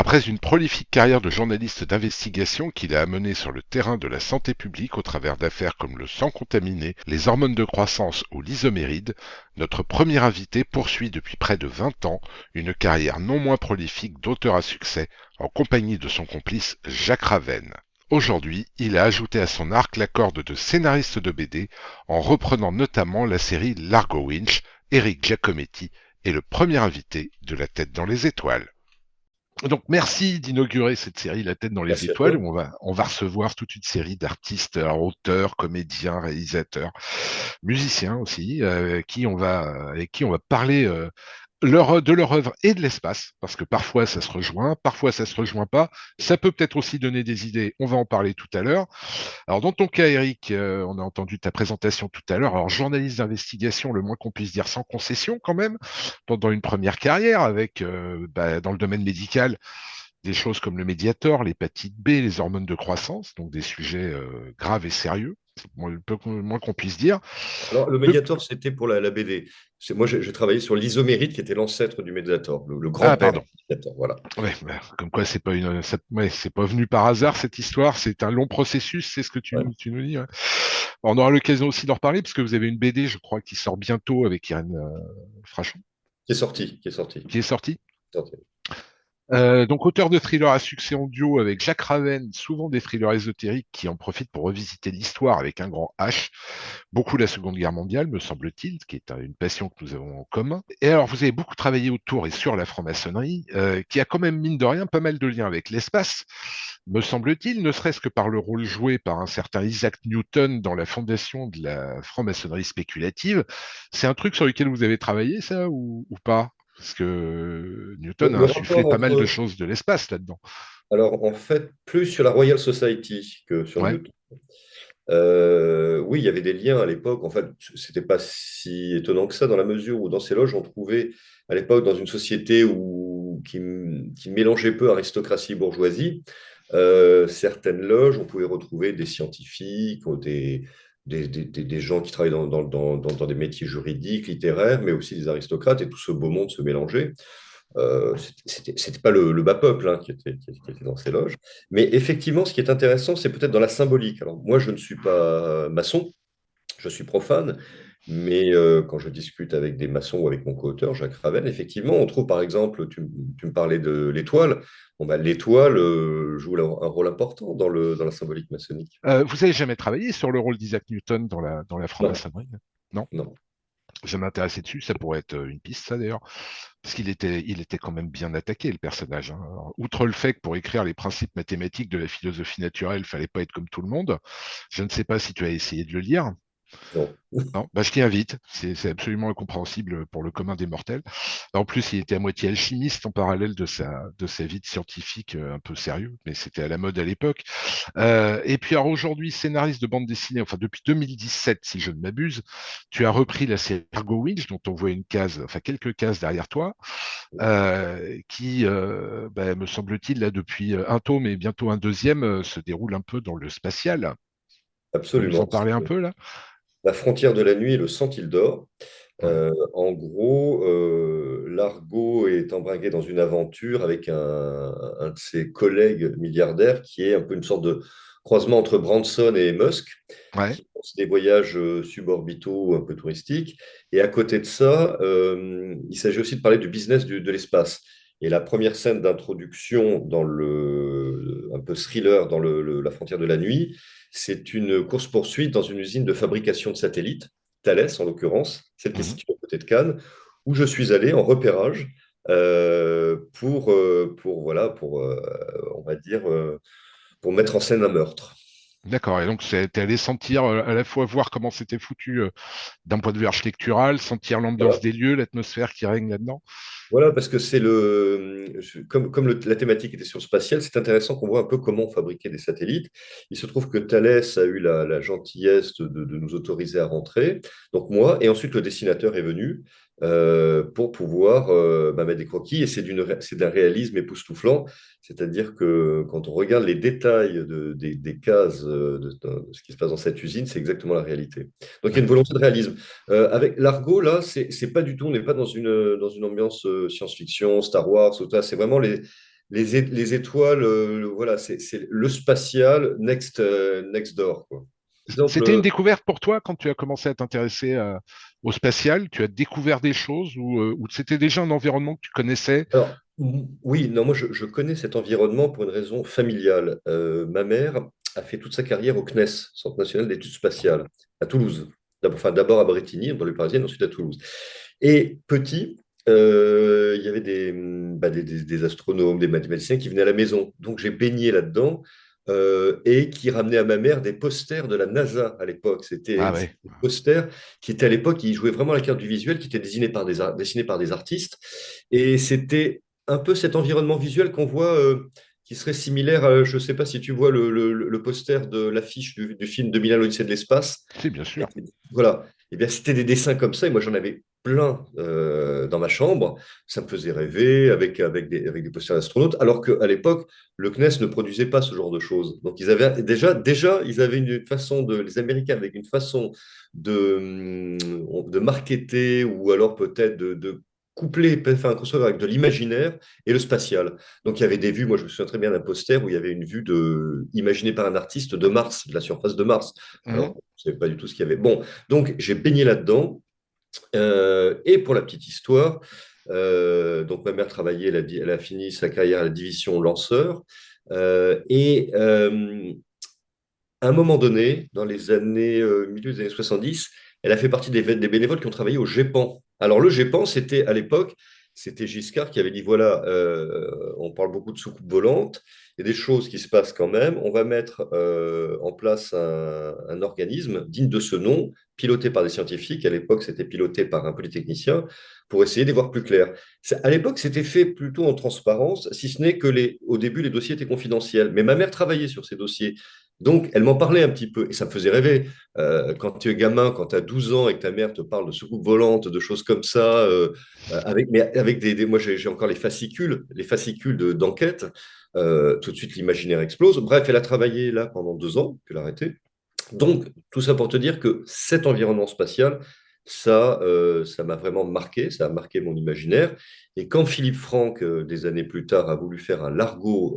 Après une prolifique carrière de journaliste d'investigation qu'il a amené sur le terrain de la santé publique au travers d'affaires comme le sang contaminé, les hormones de croissance ou l'isoméride, notre premier invité poursuit depuis près de 20 ans une carrière non moins prolifique d'auteur à succès en compagnie de son complice Jacques Ravenne. Aujourd'hui, il a ajouté à son arc la corde de scénariste de BD en reprenant notamment la série Largo Winch. Eric Giacometti est le premier invité de La Tête dans les étoiles. Donc merci d'inaugurer cette série La Tête dans les Merci à étoiles toi. où on va recevoir toute une série d'artistes, alors auteurs, comédiens, réalisateurs, musiciens aussi, avec qui on va parler de leur œuvre et de l'espace, parce que parfois ça se rejoint, parfois ça se rejoint pas. Ça peut peut-être aussi donner des idées, on va en parler tout à l'heure. Alors, dans ton cas, Eric, on a entendu ta présentation tout à l'heure. Alors, journaliste d'investigation, le moins qu'on puisse dire, sans concession quand même, pendant une première carrière avec, dans le domaine médical, des choses comme le Mediator, l'hépatite B, les hormones de croissance, donc des sujets graves et sérieux, c'est le moins qu'on puisse dire. Alors, le De... Mediator, c'était pour la BD. Moi, j'ai travaillé sur l'isoméride, qui était l'ancêtre du Mediator, le Ah, grand-père pardon. du Mediator. Voilà. Ouais, bah, comme quoi, c'est pas ouais, c'est pas venu par hasard cette histoire. C'est un long processus, c'est ce que Ouais. tu nous dis. Ouais. On aura l'occasion aussi d'en reparler parce que vous avez une BD, je crois, qui sort bientôt avec Irène Frachon, Qui est sorti, qui est sorti. qui est sortie. Qui est sorti. Donc auteur de thrillers à succès en duo avec Jacques Ravenne, souvent des thrillers ésotériques qui en profitent pour revisiter l'histoire avec un grand H. Beaucoup la Seconde Guerre mondiale, me semble-t-il, qui est une passion que nous avons en commun. Et alors vous avez beaucoup travaillé autour et sur la franc-maçonnerie, qui a quand même mine de rien pas mal de liens avec l'espace, me semble-t-il, ne serait-ce que par le rôle joué par un certain Isaac Newton dans la fondation de la franc-maçonnerie spéculative. C'est un truc sur lequel vous avez travaillé, ça, ou pas? Parce que Newton a Le insufflé rapport pas mal de entre. choses de l'espace là-dedans. Alors, en fait, plus sur la Royal Society que sur Ouais. Newton. Oui, il y avait des liens à l'époque. En fait, c'était pas si étonnant que ça, dans la mesure où dans ces loges, on trouvait à l'époque, dans une société qui mélangeait peu aristocratie et bourgeoisie, certaines loges, on pouvait retrouver des scientifiques, des gens qui travaillaient dans des métiers juridiques, littéraires, mais aussi des aristocrates, et tout ce beau monde se mélangeait. C'était pas le bas peuple, hein, qui était dans ces loges. Mais effectivement, ce qui est intéressant, c'est peut-être dans la symbolique. Alors, moi, je ne suis pas maçon, je suis profane, mais quand je discute avec des maçons ou avec mon co-auteur, Jacques Ravel, effectivement, on trouve par exemple, tu me parlais de l'étoile. Bon, bah, l'étoile joue un rôle important dans la symbolique maçonnique. Vous avez jamais travaillé sur le rôle d'Isaac Newton dans la Non, franc-maçonnerie? Non? non. Jamais intéressé dessus, ça pourrait être une piste, ça d'ailleurs, parce il était quand même bien attaqué, le personnage, hein. Alors, outre le fait que pour écrire les principes mathématiques de la philosophie naturelle, il fallait pas être comme tout le monde, je ne sais pas si tu as essayé de le lire. Non. Non, bah, je t'y invite, c'est absolument incompréhensible pour le commun des mortels. En plus, il était à moitié alchimiste en parallèle de sa vie de scientifique un peu sérieux, mais c'était à la mode à l'époque. Et puis alors aujourd'hui, scénariste de bande dessinée, enfin depuis 2017, si je ne m'abuse, tu as repris la série Ergo Winch, dont on voit une case, enfin quelques cases derrière toi, qui, me semble-t-il, là depuis un tome et bientôt un deuxième, se déroule un peu dans le spatial. Tu peux nous en Absolument. parler un peu là? La frontière de la nuit et le sang qu'il dort. Ouais. En gros, Largo est embringué dans une aventure avec un de ses collègues milliardaires qui est un peu une sorte de croisement entre Branson et Musk, Ouais. qui font des voyages suborbitaux un peu touristiques. Et à côté de ça, il s'agit aussi de parler du business de l'espace. Et la première scène d'introduction dans un peu thriller dans la frontière de la nuit, c'est une course-poursuite dans une usine de fabrication de satellites, Thales en l'occurrence, celle qui est Mhm. située à côté de Cannes, où je suis allé en repérage voilà, on va dire, pour mettre en scène un meurtre. D'accord. Et donc, t'es allé sentir, à la fois voir comment c'était foutu d'un point de vue architectural, sentir l'ambiance Voilà. des lieux, l'atmosphère qui règne là-dedans. Voilà, parce que comme la thématique était sur le spatial, c'est intéressant qu'on voit un peu comment fabriquer des satellites. Il se trouve que Thales a eu la gentillesse de nous autoriser à rentrer. Donc moi, et ensuite le dessinateur est venu pour pouvoir mettre des croquis. Et c'est d'un réalisme époustouflant. C'est-à-dire que quand on regarde les détails des cases de ce qui se passe dans cette usine, c'est exactement la réalité. Donc il y a une D'accord. volonté de réalisme. Avec l'Argo, là, c'est pas du tout, on n'est pas dans une ambiance science-fiction, Star Wars, ou ça. C'est vraiment les étoiles, voilà, c'est le spatial next door, quoi. Par exemple, C'était une découverte pour toi quand tu as commencé à t'intéresser au spatial? Tu as découvert des choses ou c'était déjà un environnement que tu connaissais? alors, oui, non, moi je connais cet environnement pour une raison familiale. Ma mère a fait toute sa carrière au CNES, Centre national d'études spatiales, à Toulouse. Enfin, d'abord à Brétigny, dans les Parisiennes, ensuite à Toulouse. Et petit, il y avait des astronomes, des mathématiciens qui venaient à la maison. Donc j'ai baigné là-dedans et qui ramenaient à ma mère des posters de la NASA à l'époque. Ah C'était ouais. des posters qui étaient à l'époque, qui jouaient vraiment la carte du visuel, qui étaient dessinés par des artistes. Et c'était un peu cet environnement visuel qu'on voit, qui serait similaire, je ne sais pas si tu vois le poster de l'affiche du film 2001, l'Odyssée de l'espace. C'est bien sûr. Voilà. Eh bien, c'était des dessins comme ça, et moi j'en avais plein dans ma chambre. Ça me faisait rêver avec des posters d'astronautes, alors qu'à l'époque, le CNES ne produisait pas ce genre de choses. Donc ils avaient déjà ils avaient une façon les Américains avec une façon de marketer ou alors peut-être de coupler, enfin, construire avec de l'imaginaire et le spatial. Donc il y avait des vues, moi je me souviens très bien d'un poster où il y avait une vue imaginée par un artiste de Mars, de la surface de Mars. Mhm. Alors, je ne savais pas du tout ce qu'il y avait. Bon, donc j'ai baigné là-dedans. Et pour la petite histoire, donc ma mère travaillait, elle a fini sa carrière à la division lanceur. À un moment donné, dans les années, milieu des années 70, elle a fait partie des bénévoles qui ont travaillé au GEPAN. Alors le GEPAN, c'était à l'époque, c'était Giscard qui avait dit, voilà, on parle beaucoup de soucoupes volantes, il y a des choses qui se passent quand même, on va mettre en place un organisme digne de ce nom, piloté par des scientifiques, à l'époque c'était piloté par un polytechnicien, pour essayer d'y voir plus clair. À l'époque, c'était fait plutôt en transparence, si ce n'est que au début, les dossiers étaient confidentiels. Mais ma mère travaillait sur ces dossiers. Donc, elle m'en parlait un petit peu et ça me faisait rêver. Quand tu es gamin, quand tu as 12 ans et que ta mère te parle de soucoupe volante, de choses comme ça, mais avec moi j'ai encore les fascicules d'enquête, tout de suite l'imaginaire explose. Bref, elle a travaillé là pendant 2 ans, puis elle a arrêté. Donc, tout ça pour te dire que cet environnement spatial, ça m'a vraiment marqué, ça a marqué mon imaginaire. Et quand Philippe Franck, des années plus tard, a voulu faire un largo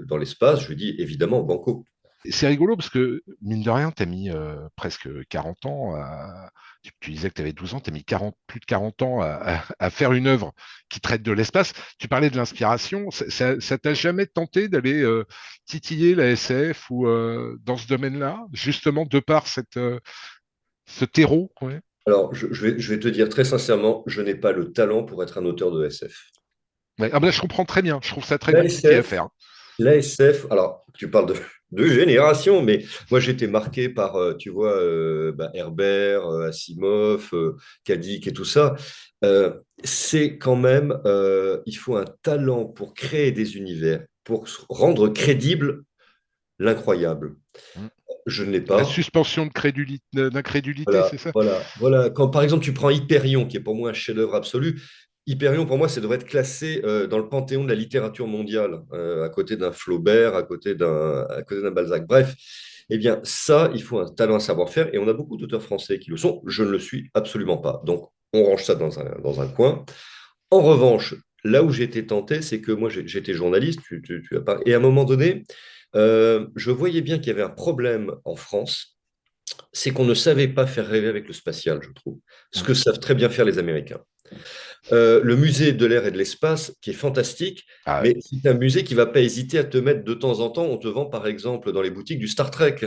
dans l'espace, je lui dis évidemment banco. C'est rigolo parce que, mine de rien, tu as mis presque 40 ans tu disais que tu avais 12 ans, tu as mis plus de 40 ans à faire une œuvre qui traite de l'espace. Tu parlais de l'inspiration. Ça t'a jamais tenté d'aller titiller la SF ou dans ce domaine-là, justement de par ce terreau, ouais. Alors, je vais te dire très sincèrement, je n'ai pas le talent pour être un auteur de SF. Ouais. Ah ben, je comprends très bien. Je trouve ça très compliqué à L'ASF, faire. L'ASF, alors tu parles de génération, mais moi j'étais marqué par, tu vois, Herbert, Asimov, Kadik et tout ça. C'est quand même, il faut un talent pour créer des univers, pour rendre crédible l'incroyable. Mm. Je ne l'ai La pas. suspension d'incrédulité, Voilà, c'est ça? voilà, voilà. Quand par exemple tu prends Hyperion, qui est pour moi un chef-d'œuvre absolu, Hyperion pour moi, ça devrait être classé dans le panthéon de la littérature mondiale, à côté d'un Flaubert, à côté d'un Balzac. Bref, eh bien ça, il faut un talent, un savoir-faire, et on a beaucoup d'auteurs français qui le sont. Je ne le suis absolument pas. Donc on range ça dans un coin. En revanche, là où j'étais tenté, c'est que moi j'étais journaliste, et à un moment donné, je voyais bien qu'il y avait un problème en France, c'est qu'on ne savait pas faire rêver avec le spatial, je trouve. Ce Mm. que savent très bien faire les Américains. Le musée de l'air et de l'espace, qui est fantastique, Ah ouais. mais c'est un musée qui ne va pas hésiter à te mettre de temps en temps, on te vend par exemple dans les boutiques du Star Trek,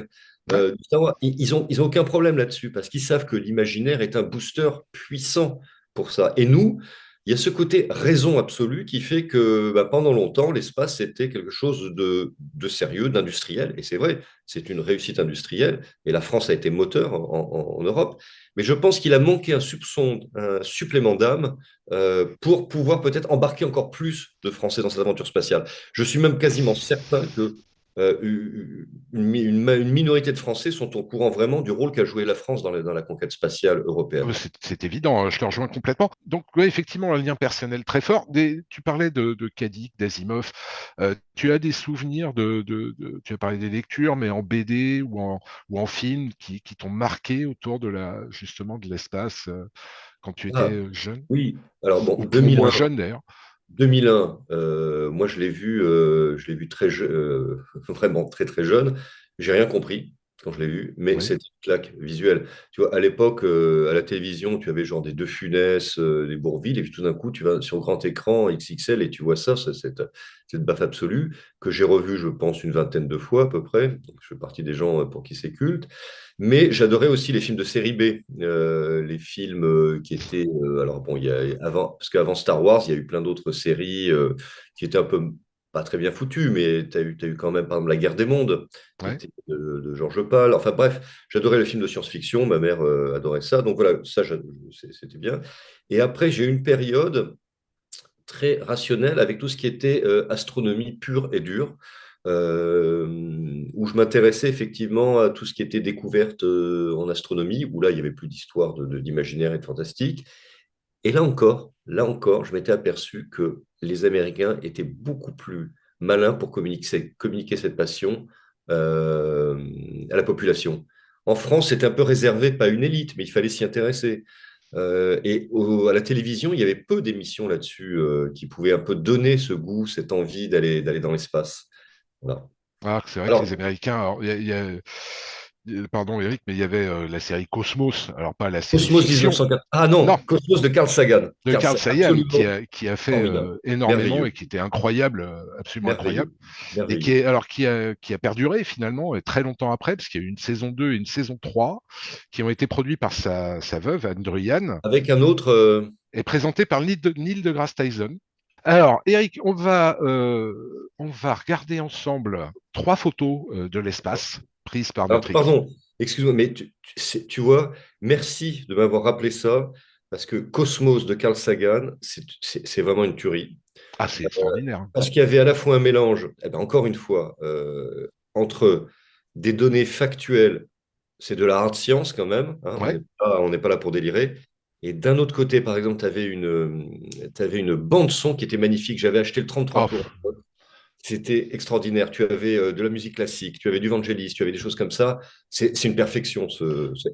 Ouais. du Star Wars. Ils ont aucun problème là-dessus, parce qu'ils savent que l'imaginaire est un booster puissant pour ça. Et nous, il y a ce côté raison absolue qui fait que pendant longtemps, l'espace, c'était quelque chose de sérieux, d'industriel. Et c'est vrai, c'est une réussite industrielle. Et la France a été moteur en Europe. Mais je pense qu'il a manqué un soupçon, un supplément d'âme pour pouvoir peut-être embarquer encore plus de Français dans cette aventure spatiale. Je suis même quasiment certain que une minorité de Français sont au courant vraiment du rôle qu'a joué la France dans la conquête spatiale européenne. C'est évident, hein, je te rejoins complètement. Donc, ouais, effectivement, un lien personnel très fort. Tu parlais de Kadik, d'Asimov. Tu as des souvenirs tu as parlé des lectures, mais en BD ou en film qui t'ont marqué autour justement de l'espace quand tu étais Ah, jeune, oui, alors bon, ou moins 2001, jeune d'ailleurs. 2001, moi je l'ai vu vraiment très très jeune. J'ai rien compris quand je l'ai vu, mais Oui, c'est une claque visuelle. Tu vois, à l'époque, à la télévision, tu avais genre des De Funès, des Bourvil, et puis tout d'un coup, tu vas sur grand écran XXL et tu vois ça, cette baffe absolue que j'ai revue, je pense, une vingtaine de fois à peu près. Donc, je fais partie des gens pour qui c'est culte. Mais j'adorais aussi les films de série B, les films qui étaient. Alors, bon, avant, parce qu'avant Star Wars, il y a eu plein d'autres séries qui étaient un peu pas très bien foutues, mais t'as eu quand même, par exemple, La Guerre des Mondes, qui ouais. était de Georges Pal. Enfin, bref, j'adorais les films de science-fiction. Ma mère adorait ça. Donc, voilà, ça, c'était bien. Et après, j'ai eu une période très rationnel avec tout ce qui était astronomie pure et dure, où je m'intéressais effectivement à tout ce qui était découverte en astronomie, où là, il n'y avait plus d'histoire d'imaginaire et de fantastique. Et là encore, je m'étais aperçu que les Américains étaient beaucoup plus malins pour communiquer cette passion euh, à la population. En France, c'était un peu réservé, pas une élite, mais il fallait s'y intéresser. À la télévision, il y avait peu d'émissions là-dessus qui pouvaient un peu donner ce goût, cette envie d'aller dans l'espace. Voilà. Alors, c'est vrai que les Alors, Américains, alors, pardon Eric, mais il y avait la série Cosmos, alors pas la série Cosmos fiction, 1904. Ah non, non, Cosmos de Carl Sagan. de Carl Sagan, Absolument qui a fait formidable. énormément et Merveilleux. qui était incroyable, absolument incroyable, Merveilleux. et Merveilleux. qui a perduré finalement et très longtemps après, parce qu'il y a eu une saison 2 et une saison 3 qui ont été produits par sa veuve, Andrew Yan, Avec un autre. et présentés par Neil deGrasse Tyson. Alors, Eric, on va regarder ensemble trois photos de l'espace prises par Alors, notre équipe. pardon, excuse-moi, mais tu vois, merci de m'avoir rappelé ça, parce que Cosmos de Carl Sagan, c'est vraiment une tuerie. Ah, c'est extraordinaire, hein. Parce qu'il y avait à la fois un mélange, eh ben, encore une fois, entre des données factuelles, c'est de la hard science quand même, hein, Ouais. on n'est pas là pour délirer. Et d'un autre côté, par exemple, t'avais une bande son qui était magnifique. J'avais acheté le 33 Oh, tours. C'était extraordinaire. Tu avais de la musique classique, tu avais du Vangelis, tu avais des choses comme ça. C'est une perfection.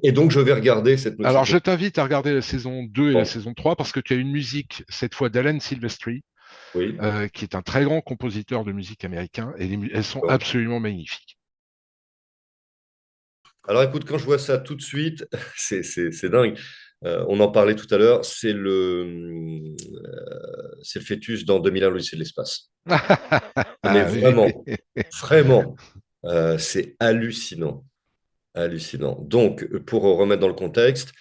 Et donc, je vais regarder cette alors, notice. je t'invite à regarder la saison 2 et la Bon, saison 3 parce que tu as une musique, cette fois d'Alan Silvestri, oui. qui est un très grand compositeur de musique américain, et elles sont Bon. absolument magnifiques. Alors écoute, quand je vois ça tout de suite, c'est dingue. On en parlait tout à l'heure, c'est le fœtus dans 2001, l'Odyssée de l'espace. Ah, mais Ah, oui. vraiment, vraiment, c'est hallucinant. Hallucinant. Donc, pour remettre dans le contexte,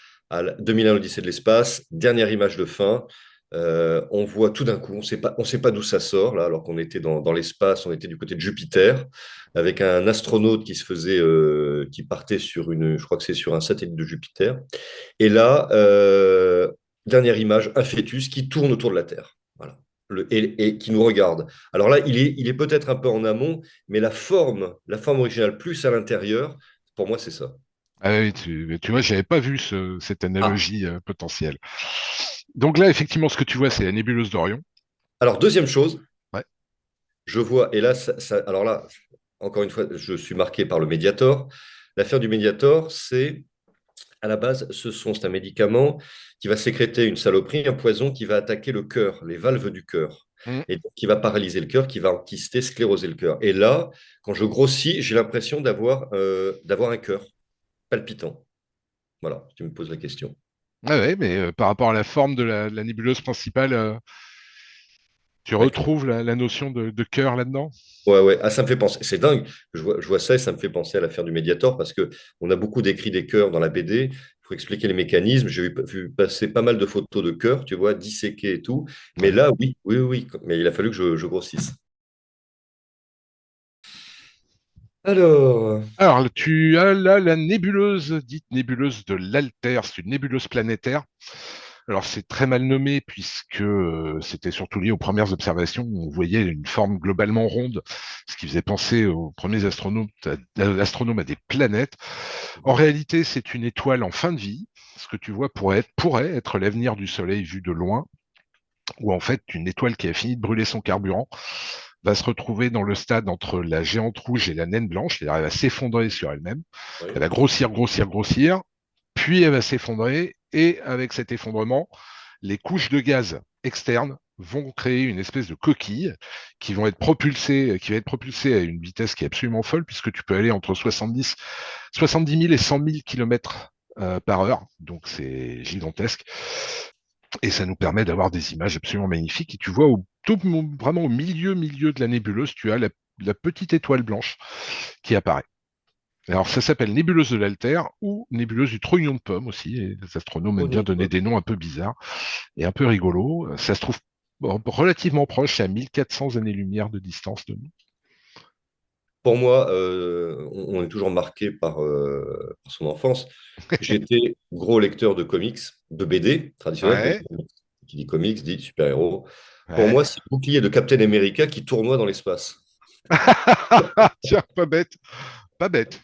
2001, l'Odyssée de l'espace, dernière image de fin, on voit tout d'un coup, on sait pas d'où ça sort, là, alors qu'on était dans l'espace, on était du côté de Jupiter, avec un astronaute qui partait je crois que c'est sur un satellite de Jupiter. Et là, dernière image, un fœtus qui tourne autour de la Terre. Voilà. Et qui nous regarde. Alors là, il est peut-être un peu en amont, mais la forme originale plus à l'intérieur, pour moi, c'est ça. Ah oui, tu vois, j'avais pas vu cette Ah, analogie potentielle. Donc là, effectivement, ce que tu vois, c'est la nébuleuse d'Orion. alors deuxième chose, Ouais. je vois, et là, alors là, encore une fois, je suis marqué par le Mediator. L'affaire du Mediator, à la base, c'est un médicament qui va sécréter une saloperie, un poison qui va attaquer le cœur, les valves du cœur, Mm. et donc qui va paralyser le cœur, qui va enkyster, scléroser le cœur. Et là, quand je grossis, j'ai l'impression d'avoir un cœur palpitant. Voilà, tu me poses la question. Ah ouais, mais par rapport à la forme de la nébuleuse principale, tu Ouais, retrouves la notion de cœur là-dedans? ouais, ouais. Ah, ça me fait penser. C'est dingue. Je vois ça et ça me fait penser à l'affaire du Mediator parce que on a beaucoup décrit des cœurs dans la BD. Il faut expliquer les mécanismes. J'ai vu passer pas mal de photos de cœurs, tu vois, disséqués et tout. Mais Ouais. là, oui, oui, oui. Mais il a fallu que je grossisse. Alors, Alors, tu as là la nébuleuse, dite nébuleuse de l'Altaire, c'est une nébuleuse planétaire. Alors, c'est très mal nommé puisque c'était surtout lié aux premières observations où on voyait une forme globalement ronde, ce qui faisait penser aux premiers astronomes à des planètes. En réalité, c'est une étoile en fin de vie. Ce que tu vois pourrait être l'avenir du Soleil vu de loin, où en fait, une étoile qui a fini de brûler son carburant va se retrouver dans le stade entre la géante rouge et la naine blanche, c'est-à-dire elle va s'effondrer sur elle-même, elle oui. va grossir, grossir, grossir, puis elle va s'effondrer, et avec cet effondrement, les couches de gaz externes vont créer une espèce de coquille qui va être propulsée à une vitesse qui est absolument folle, puisque tu peux aller entre 70 000 et 100 000 km par heure, donc c'est gigantesque, et ça nous permet d'avoir des images absolument magnifiques. Et tu vois, vraiment au milieu de la nébuleuse, tu as la petite étoile blanche qui apparaît. Alors, ça s'appelle nébuleuse de l'Altaire ou nébuleuse du trognon de pomme aussi. Et les astronomes aiment bien donner des noms un peu bizarres et un peu rigolos. Ça se trouve relativement proche, c'est à 1400 années-lumière de distance de nous. Pour moi, on est toujours marqué par son enfance. J'étais gros lecteur de comics, de BD traditionnels, donc Ouais, qui dit comics dit super-héros. Pour ouais. moi, c'est le bouclier de Captain America qui tournoie dans l'espace. Tiens, pas bête, pas bête.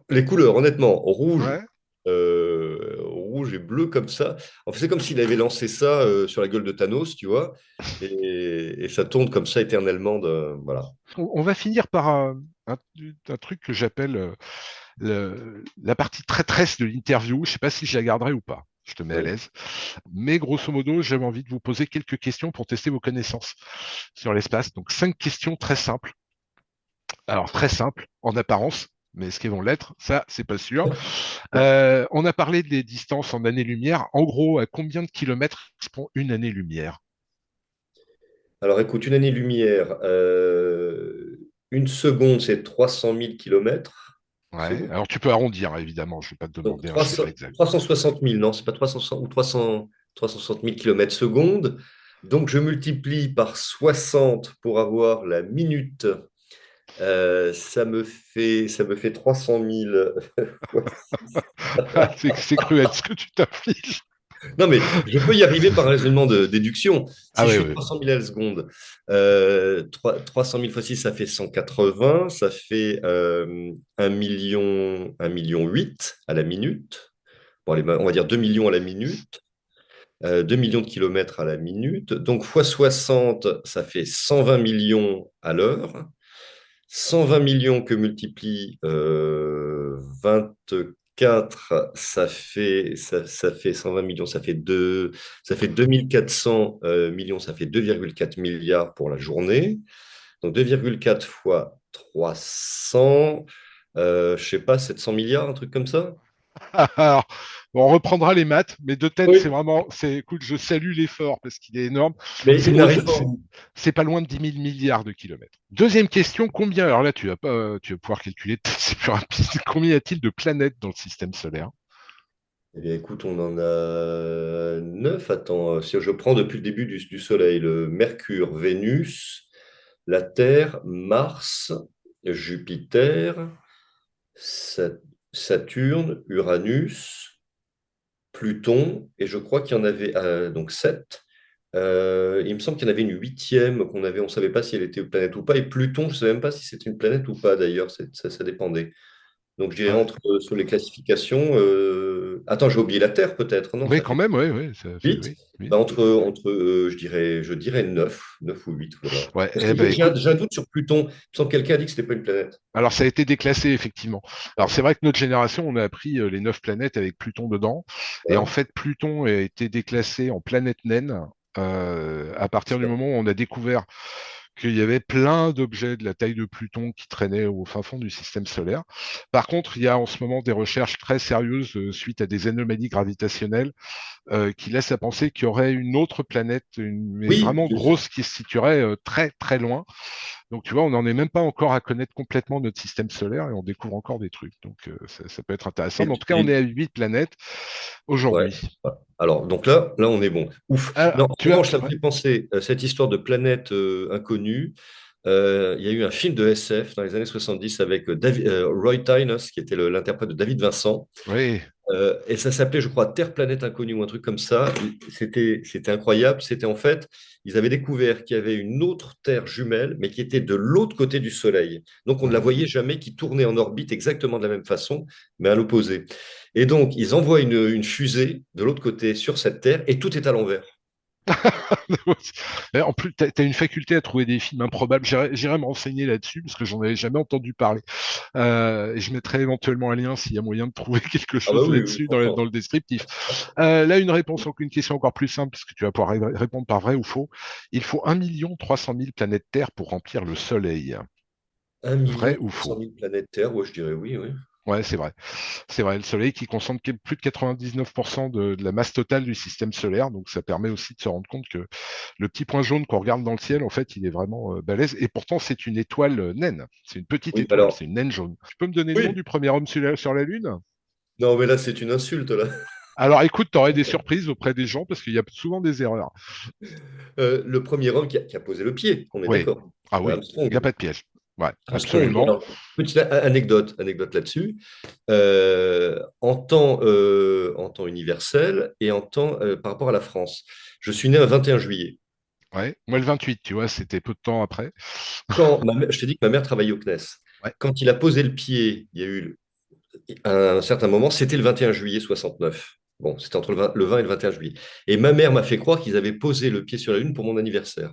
Les couleurs, honnêtement, Ouais. rouge et bleu comme ça. En fait, c'est comme s'il avait lancé ça sur la gueule de Thanos, tu vois, et ça tourne comme ça éternellement. Voilà. On va finir par un, un truc que j'appelle la partie traîtresse de l'interview. Je ne sais pas si je la garderai ou pas. Je te mets à Oui. l'aise. Mais grosso modo, j'avais envie de vous poser quelques questions pour tester vos connaissances sur l'espace. Donc, 5 questions très simples. Alors, très simples en apparence, mais est-ce qu'elles vont l'être? Ça, c'est pas sûr. On a parlé des distances en années-lumière. En gros, à combien de kilomètres correspond une année-lumière? Alors, écoute, une année-lumière, une seconde, c'est 300 000 kilomètres. Ouais. Alors, tu peux arrondir, hein, évidemment. Je ne vais pas te Donc, demander un chiffre exact. 360 000, non, c'est pas 300 ou 360 000 kilomètres secondes. Donc, je multiplie par 60 pour avoir la minute. Ça me fait 300 000 fois 6. C'est cruel ce que tu t'affiches. Non, mais je peux y arriver par un raisonnement de déduction. Ah Si je oui, fais oui. 300 000 à la seconde, 300 000 fois 6, ça fait 180, ça fait 1 million 8 à la minute. Bon, allez, on va dire 2 millions à la minute, 2 millions de kilomètres à la minute. Donc, fois 60, ça fait 120 millions à l'heure. 120 millions que multiplie 24, ça fait 120 millions, ça fait 2400 millions, ça fait 2,4 milliards pour la journée. Donc 2,4 fois 300, je sais pas, 700 milliards, un truc comme ça? Alors, bon, on reprendra les maths, mais de tête, c'est Oui, vraiment, écoute, je salue l'effort parce qu'il est énorme. mais C'est il aux- n'arrive pas au c'est- bout. c'est pas loin de 10 000 milliards de kilomètres. Deuxième question, combien, alors là, tu vas pas, tu vas pouvoir calculer, c'est plus rapide. Combien y a-t-il de planètes dans le système solaire? Eh bien, écoute, on en a 9. Attends, si je prends depuis le début du Soleil, le Mercure, Vénus, la Terre, Mars, Jupiter, Sa- Saturne, Uranus, Pluton, et je crois qu'il y en avait donc 7. Il me semble qu'il y en avait une huitième on ne savait pas si elle était une planète ou pas. Et Pluton, je ne sais même pas si c'était une planète ou pas d'ailleurs, ça dépendait. Donc, je dirais Ouais. sur les classifications. Attends, j'ai oublié la Terre peut-être. Non, Oui, ça quand fait même, oui, oui, ça fait, 8. oui, oui. Bah, je dirais 9 ou 8. Voilà. Ouais, Parce eh que ben, j'ai un, écoute, j'ai un doute sur Pluton. Il me semble que quelqu'un a dit que ce n'était pas une planète. alors ça a été déclassé effectivement. Alors Ouais. c'est vrai que notre génération, on a appris les 9 planètes avec Pluton dedans, et en Ouais. fait Pluton a été déclassé en planète naine à partir du Ça- moment où on a découvert qu'il y avait plein d'objets de la taille de Pluton qui traînaient au fin fond du système solaire. Par contre, il y a en ce moment des recherches très sérieuses suite à des anomalies gravitationnelles qui laissent à penser qu'il y aurait une autre planète, mais Oui, vraiment grosse, qui se situerait très très loin. Donc, tu vois, on n'en est même pas encore à connaître complètement notre système solaire et on découvre encore des trucs. Donc, ça peut être intéressant. et, Mais en tout cas, on est et- à 8 planètes ouais. aujourd'hui. Voilà. Alors, donc là, on est bon. Ouf. Ah, Non, en tu as. revanche, ça me Ouais. fait penser, cette histoire de planète inconnue. Il y a eu un film de SF dans les années 70 avec Roy Tynes, qui était l'interprète de David Vincent. Oui. Et ça s'appelait, je crois, Terre, planète inconnue ou un truc comme ça. C'était incroyable. C'était en fait, ils avaient découvert qu'il y avait une autre Terre jumelle, mais qui était de l'autre côté du Soleil. Donc, on ne la Mhm. voyait jamais, qui tournait en orbite exactement de la même façon, mais à l'opposé. Et donc, ils envoient une fusée de l'autre côté sur cette Terre et tout est à l'envers. Et en plus, tu as une faculté à trouver des films improbables. J'irai me renseigner là-dessus parce que j'en avais jamais entendu parler. Et je mettrai éventuellement un lien s'il y a moyen de trouver quelque Ah bah chose oui, oui, là-dessus dans franchement. le descriptif. Là, une question encore plus simple, parce que tu vas pouvoir répondre par vrai ou faux. Il faut 1 300 000 planètes Terre pour remplir le Soleil. Un Vrai million ou trois cent faux? mille planètes Terre, ouais, je dirais oui, oui. Ouais, c'est vrai. C'est vrai, le Soleil qui concentre plus de 99% de la masse totale du système solaire, donc ça permet aussi de se rendre compte que le petit point jaune qu'on regarde dans le ciel, en fait, il est vraiment balèze, et pourtant c'est une étoile naine, c'est une petite Oui, étoile, alors, c'est une naine jaune. Tu peux me donner le nom oui. du premier homme sur la Lune? Non, mais là, c'est une insulte, là. Alors écoute, tu aurais des surprises auprès des gens, parce qu'il y a souvent des erreurs. Le premier homme qui a posé le pied, on est Oui, d'accord. ah oui, il n'y a Armstrong. pas de piège. Ouais, Armstrong. absolument. Alors, petite anecdote là-dessus. En temps universel et en temps par rapport à la France. Je suis né un 21 juillet. Ouais. Moi, le 28, tu vois, c'était peu de temps après. Je t'ai dit que ma mère travaillait au CNES. Ouais. Quand il a posé le pied, il y a eu un certain moment, c'était le 21 juillet 69. Bon, c'était entre le 20 et le 21 juillet. Et ma mère m'a fait croire qu'ils avaient posé le pied sur la Lune pour mon anniversaire.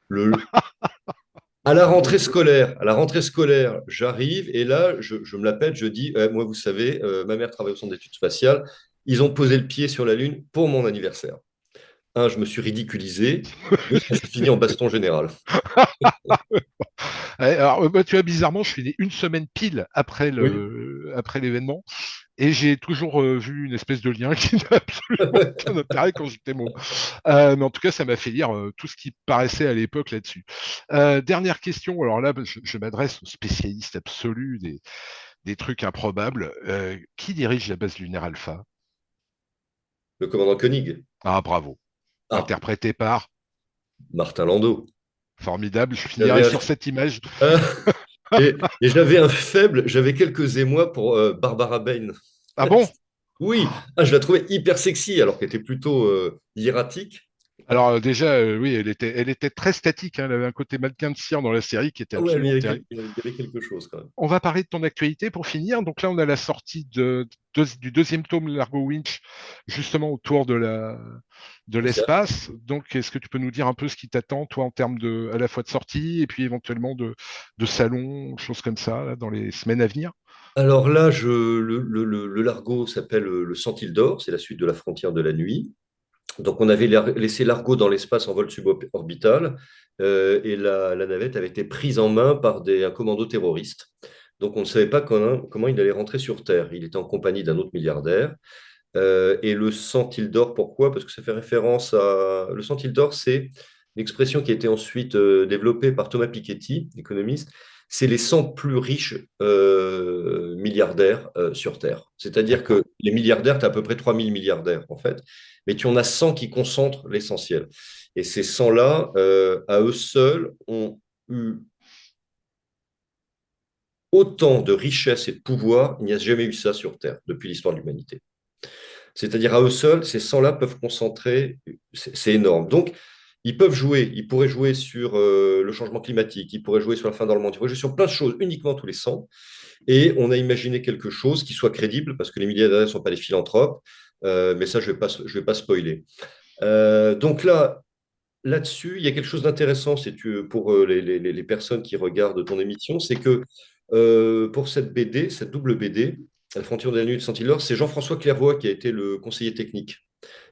Le, Bon. À la rentrée scolaire, j'arrive et là, je me la pète, je dis, moi, vous savez, ma mère travaille au centre d'études spatiales, ils ont posé le pied sur la Lune pour mon anniversaire. Un, je me suis ridiculisé. Deux, ça s'est fini en baston général. Ouais, alors, bah, tu vois, bizarrement, je suis né une semaine pile Oui. après l'événement, et j'ai toujours vu une espèce de lien qui n'a absolument aucun intérêt quand j'étais môme. Mais en tout cas, ça m'a fait lire tout ce qui paraissait à l'époque là-dessus. Dernière question, alors là, je m'adresse aux spécialistes absolus des trucs improbables. Qui dirige la base lunaire Alpha? Le commandant Koenig. Ah, bravo. Ah, Interprété par... Martin Landau. Formidable, je J'avais finirai un, sur cette image. et j'avais un faible, j'avais quelques émois pour Barbara Bain. Ah bon? Oui, je la trouvais hyper sexy alors qu'elle était plutôt hiératique. Alors déjà, oui, elle était très statique, hein. Elle avait un côté mannequin de cire dans la série qui était Ah ouais, mais absolument terrible. il y avait quelque chose quand même. On va parler de ton actualité pour finir. Donc là, on a la sortie du deuxième tome Largo Winch, justement autour de C'est ça. l'espace. Donc, est-ce que tu peux nous dire un peu ce qui t'attend, toi, en termes à la fois de sortie et puis éventuellement de salon, choses comme ça, là, dans les semaines à venir? Alors là, le Largo s'appelle le Sentinelle d'Or, c'est la suite de la frontière de la nuit. Donc on avait laissé Largo dans l'espace en vol suborbital et la navette avait été prise en main par un commando terroriste. Donc on ne savait pas comment il allait rentrer sur Terre. Il était en compagnie d'un autre milliardaire. Et le centile d'or, pourquoi? Parce que ça fait référence à... Le centile d'or, c'est une expression qui a été ensuite développée par Thomas Piketty, économiste. C'est les 100 plus riches milliardaires sur Terre. C'est-à-dire D'accord. que les milliardaires, tu as à peu près 3 000 milliardaires, en fait. Mais tu en as 100 qui concentrent l'essentiel. Et ces 100-là, à eux seuls, ont eu autant de richesse et de pouvoir. Il n'y a jamais eu ça sur Terre depuis l'histoire de l'humanité. C'est-à-dire à eux seuls, ces 100-là peuvent concentrer, c'est énorme. Donc, ils peuvent jouer, ils pourraient jouer sur le changement climatique, ils pourraient jouer sur la fin dans le monde, ils pourraient jouer sur plein de choses uniquement tous les 100. Et on a imaginé quelque chose qui soit crédible, parce que les milliardaires ne sont pas des philanthropes, mais ça, je vais pas spoiler. Donc là-dessus, il y a quelque chose d'intéressant pour les personnes qui regardent ton émission, c'est que pour cette BD, cette double BD, La frontière de la nuit de Saint-Hilaire, c'est Jean-François Clairvoy qui a été le conseiller technique.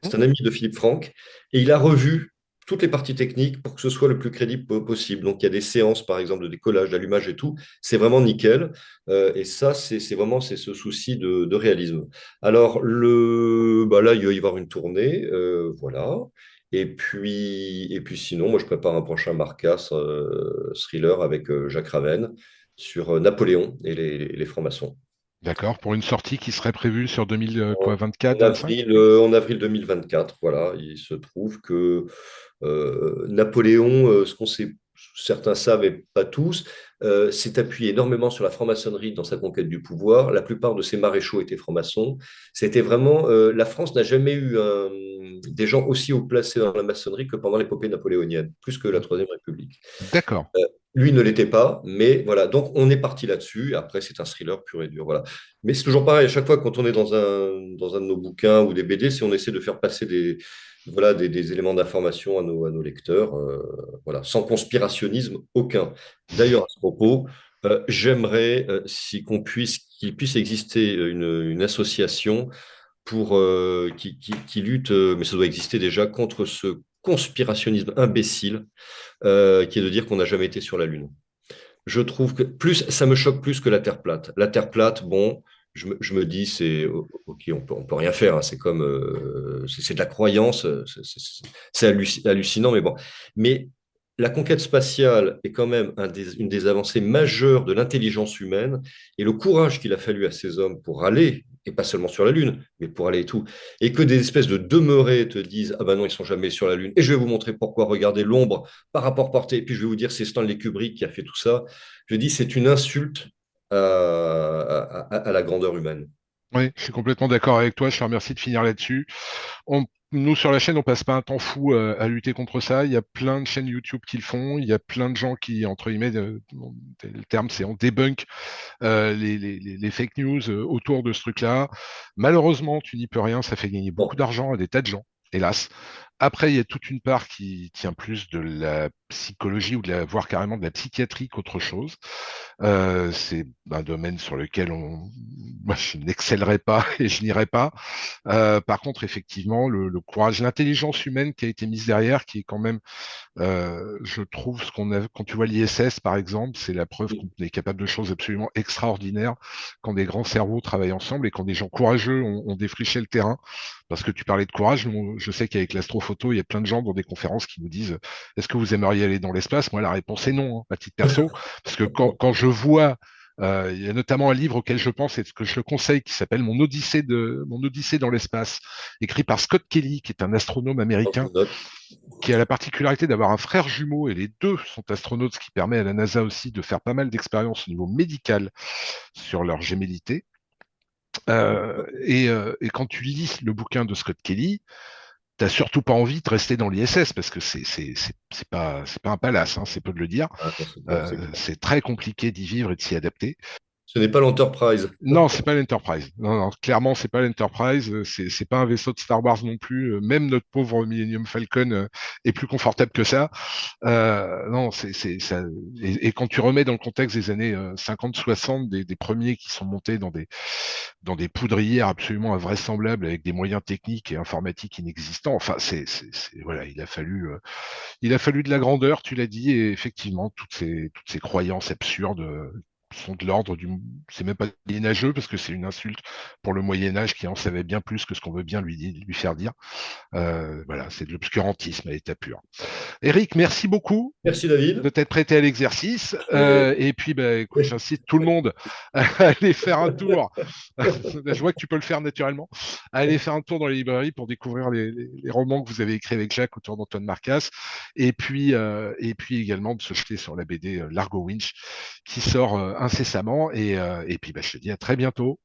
C'est un Mmh. ami de Philippe Franck et il a revu toutes les parties techniques pour que ce soit le plus crédible possible. Donc il y a des séances, par exemple, de décollage, d'allumage et tout. C'est vraiment nickel. Et ça, c'est vraiment ce souci de réalisme. Alors là, il va y avoir une tournée. Voilà. Et puis sinon, moi, je prépare un prochain Marcas thriller avec Jacques Raven sur Napoléon et les francs-maçons. D'accord. Pour une sortie qui serait prévue sur 2000, En, quoi, 24, 25? en avril 2024, voilà, il se trouve que Napoléon, ce qu'on sait, certains savent et pas tous, s'est appuyé énormément sur la franc-maçonnerie dans sa conquête du pouvoir. La plupart de ses maréchaux étaient francs-maçons. C'était vraiment, la France n'a jamais eu des gens aussi haut placés dans la maçonnerie que pendant l'épopée napoléonienne, plus que la Troisième République. D'accord. Lui ne l'était pas, mais voilà. Donc on est parti là-dessus. Après, c'est un thriller pur et dur, voilà. Mais c'est toujours pareil. À chaque fois, quand on est dans un de nos bouquins ou des BD, si on essaie de faire passer des éléments d'information à nos lecteurs, voilà, sans conspirationnisme aucun. D'ailleurs, à ce propos, j'aimerais si qu'il puisse exister une association qui lutte, mais ça doit exister déjà, contre ce conspirationnisme imbécile qui est de dire qu'on n'a jamais été sur la Lune. Je trouve que ça me choque plus que la Terre plate. La Terre plate, bon, je me dis, ok, on peut rien faire, hein, c'est comme, c'est de la croyance, hallucinant, mais bon. Mais la conquête spatiale est quand même une des avancées majeures de l'intelligence humaine et le courage qu'il a fallu à ces hommes pour aller, et pas seulement sur la Lune, mais pour aller et tout, et que des espèces de demeurés te disent, ah ben non, ils sont jamais sur la Lune, et je vais vous montrer pourquoi, regardez l'ombre par rapport porté, et puis je vais vous dire, c'est Stanley Kubrick qui a fait tout ça. Je dis, c'est une insulte à la grandeur humaine. Oui, je suis complètement d'accord avec toi. Je te remercie de finir là-dessus. Nous, sur la chaîne, on passe pas un temps fou à lutter contre ça. Il y a plein de chaînes YouTube qui le font. Il y a plein de gens qui, entre guillemets, le terme, c'est on débunk les fake news autour de ce truc-là. Malheureusement, tu n'y peux rien. Ça fait gagner beaucoup Bon, d'argent à des tas de gens, hélas. Après, il y a toute une part qui tient plus de la psychologie ou voire carrément de la psychiatrie qu'autre chose. C'est un domaine sur lequel moi, je n'excellerai pas et je n'irai pas. Par contre, effectivement, le courage, l'intelligence humaine qui a été mise derrière, qui est quand même, je trouve, ce qu'on a, quand tu vois l'ISS, par exemple, c'est la preuve qu'on est capable de choses absolument extraordinaires quand des grands cerveaux travaillent ensemble et quand des gens courageux ont défriché le terrain. Parce que tu parlais de courage, je sais qu'avec l'astrophoto, il y a plein de gens dans des conférences qui nous disent est-ce que vous aimeriez aller dans l'espace? Moi, la réponse est non, hein, à titre perso, parce que quand je vois il y a notamment un livre auquel je pense et que je le conseille qui s'appelle Mon Odyssée dans l'espace, écrit par Scott Kelly, qui est un astronome je américain, le note. qui a la particularité d'avoir un frère jumeau et les deux sont astronautes, ce qui permet à la NASA aussi de faire pas mal d'expériences au niveau médical sur leur gémellité. Et quand tu lis le bouquin de Scott Kelly, t'as surtout pas envie de rester dans l'ISS parce que c'est pas un palace, hein, c'est peu de le dire. Ah, non, c'est clair. C'est très compliqué d'y vivre et de s'y adapter. Ce n'est pas l'Enterprise. Non, c'est pas l'Enterprise. Non, non, clairement, c'est pas l'Enterprise. C'est pas un vaisseau de Star Wars non plus. Même notre pauvre Millennium Falcon est plus confortable que ça. Non, ça. Et quand tu remets dans le contexte des années 50-60, des premiers qui sont montés dans des poudrières absolument invraisemblables avec des moyens techniques et informatiques inexistants. Enfin, voilà, il a fallu de la grandeur, tu l'as dit, et effectivement, toutes ces croyances absurdes sont de l'ordre du. C'est même pas moyenâgeux parce que c'est une insulte pour le Moyen Âge qui en savait bien plus que ce qu'on veut bien lui faire dire. Voilà, c'est de l'obscurantisme à l'état pur. Eric, merci beaucoup Merci de David. t'être prêté à l'exercice. Et- Et puis, bah, écoute, j'incite tout le monde à aller faire un tour. Je vois que tu peux le faire naturellement. À aller faire un tour dans les librairies pour découvrir les romans que vous avez écrits avec Jacques autour d'Antoine Marcas. Et puis également de se jeter sur la BD Largo Winch qui sort incessamment. Et puis, bah, je te dis à très bientôt.